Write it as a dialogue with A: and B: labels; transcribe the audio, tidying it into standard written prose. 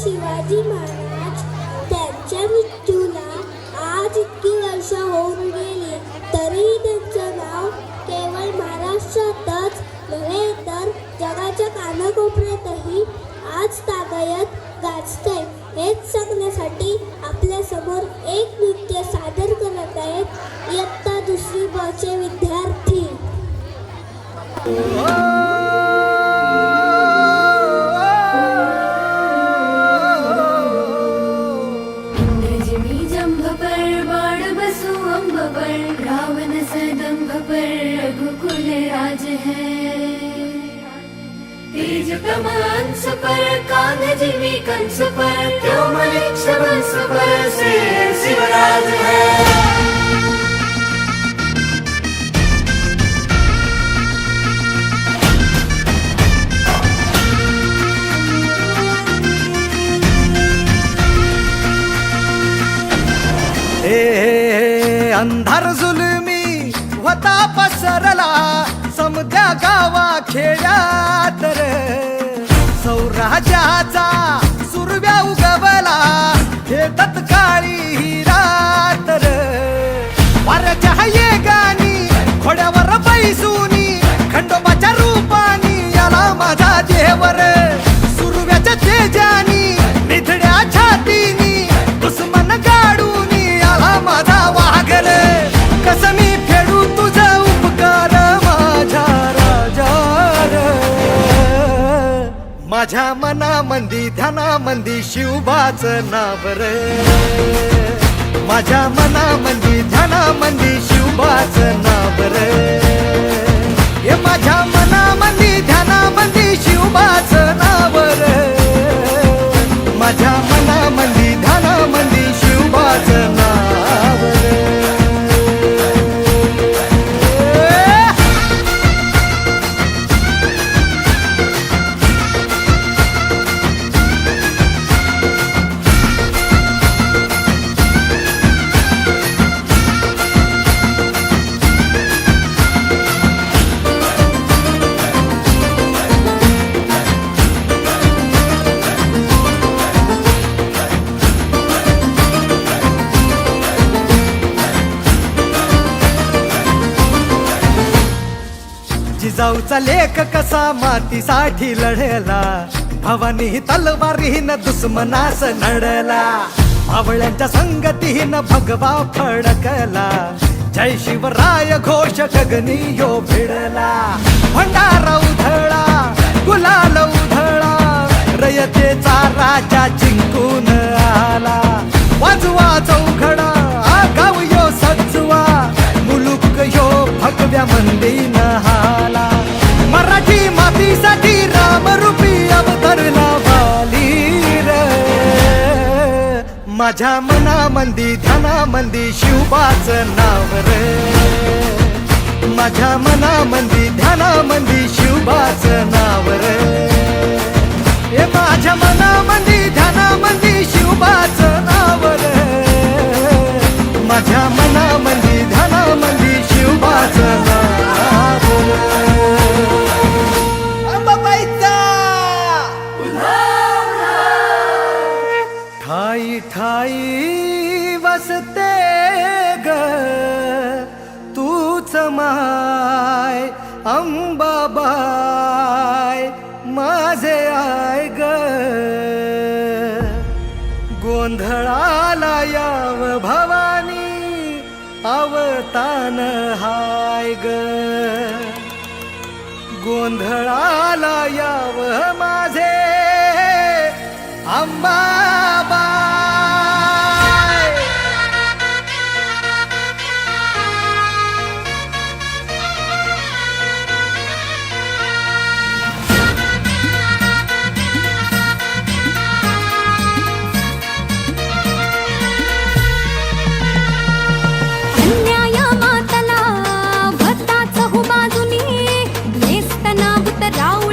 A: शिवाजी महाराज त्यांच्या मृत्यूला आज इतकी वर्ष होऊन गेली तरी त्यांचं नाव केवळ महाराष्ट्रातच नव्हे तर जगाच्या कानाकोपऱ्यातही आज तागायत गाजतंय. हेच सांगण्यासाठी आपल्या समोर एक नृत्य सादर करत आहेत इयत्ता 2री ब चे विद्यार्थी.
B: रावण सदंभ पर रघुकुल राज है. तेज कमंस पर कान जीवी कंस पर क्यों मलिक्ष वंश पर से शिवराज है.
C: अंधार जुलमी होता पसरला समद्या गावा खेड्यात रे. सौराज्याचा सुरव्या उगवला हे तत्काळी ही रात रे. वाऱ्याच्या येगानी घोड्यावर बैसूनी खंडोबाच्या रूपानी याला माझा देवर. सुरव्याच्या तेजानी निधड्या छातीनी दुश्मन गाडूनी याला माझा वाघर. कसं मी फेडू तुझा उपकार माझ्या राजा रे. माझ्या मनामंदी ध्यानामंदी शिवबाचं नाव रे. माझ्या मनामंदी ध्यानामंदी शिवबाचं नाव रे. हे माझ्या मनामंदी ध्यानामंदी शिवबाचं नाव रे. माझ्या मनामंदी ध्यानामंदी शिवबाचं नाव रे. जिजाऊचा लेख कसा मातीसाठी लढला भवानी तलवारीन दुश्मनास नडला. भावळ्यांच्या संगतीन भगवा फडकला. जय शिवराय घोष गगनी यो भिडला. भंडारा उधळा गुलाल उधळा रयतेचा राजा जिंकून आला. वाजवा चौघडा गाव यो सजवा मुलुक यो भगव्या मंदीन हाला. मराठी मातीसाठी रामरूपी अवतरला वाली रे. माझ्या मनामंदी ध्यानामंदी शिवबाचं नाव रे. माझ्या मनामंदी ध्यानामंदी शिवबाचं नाव रे. हे माझ्या मनामंदी ध्यानामंदी शिवबाचं नाव रे. माझ्या मनामंदी ध्यानामंदी शिवबाचं नाव रे. अंबाबाईचा ठाई ठाई वसते ग तूच माय अंबाबाई माझे आय ग. गोंधळाला याव भवानी अवतान हाय ग. गोंधळाला याव माझे अंबाबाई.
B: अन्याय मातला भक्ताच हो बाजूनी नेस्तनाभूत राव